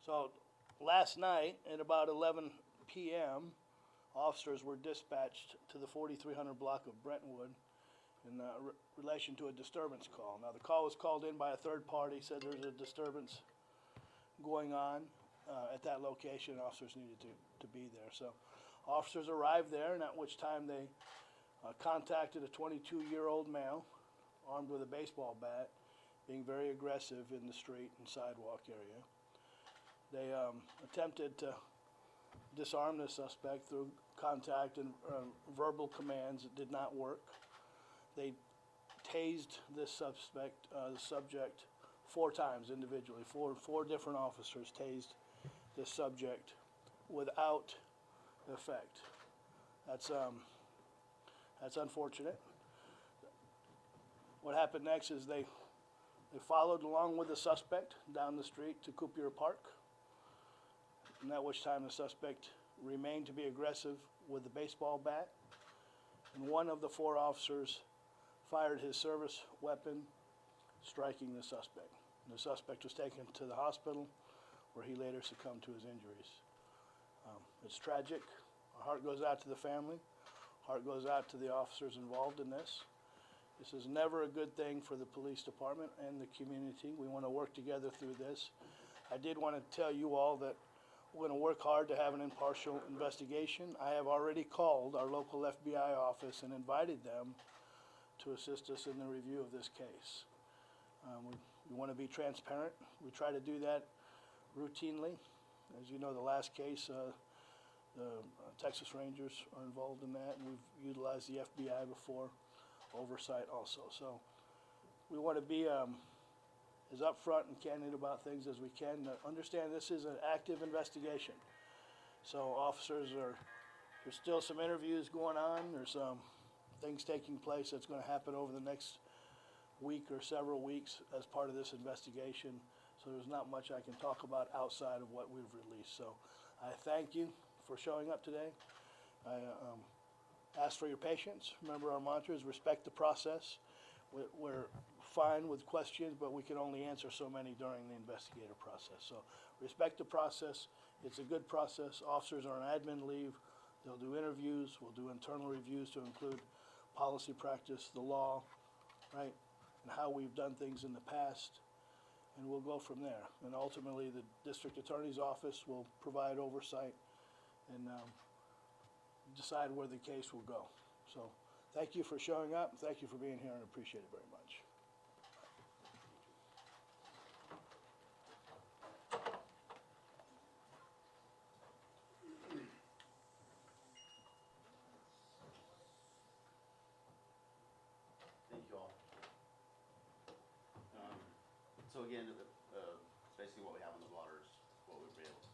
So last night at about 11 p.m., officers were dispatched to the 4300 block of Brentwood in relation to a disturbance call. Now, the call was called in by a third party, said there's a disturbance going on at that location. Officers needed to be there. So officers arrived there, and at which time they contacted a 22-year-old male armed with a baseball bat, being very aggressive in the street and sidewalk area. They attempted to disarm the suspect through contact and verbal commands. It did not work. They tased this suspect, the subject, 4 times individually. Four different officers tased this subject without effect. That's unfortunate. What happened next is they followed along with the suspect down the street to Cooper Park, and at which time the suspect remained to be aggressive with the baseball bat, and one of the 4 officers fired his service weapon, striking the suspect. The suspect was taken to the hospital, where he later succumbed to his injuries. It's tragic. Our heart goes out to the family. Heart goes out to the officers involved in this. This is never a good thing for the police department and the community. We want to work together through this. I did want to tell you all that we're going to work hard to have an impartial investigation. I have already called our local FBI office and invited them to assist us in the review of this case. We want to be transparent. We try to do that routinely. As you know, the last case, the Texas Rangers are involved in that, and we've utilized the FBI before oversight also. So we want to be as upfront and candid about things as we can. Understand this is an active investigation. So officers there's still some interviews going on. There's things taking place that's going to happen over the next week or several weeks as part of this investigation. So there's not much I can talk about outside of what we've released. So I thank you for showing up today. I ask for your patience. Remember, our mantra is respect the process. We're fine with questions, but we can only answer so many during the investigative process. So respect the process. It's a good process. Officers are on admin leave. They'll do interviews. We'll do internal reviews to include policy, practice, the law, right, and how we've done things in the past. And we'll go from there. And ultimately, the district attorney's office will provide oversight and decide where the case will go. So thank you for showing up. Thank you for being here, and I appreciate it very much. Thank you all. So again, basically what we have on the blotter is what we've been able to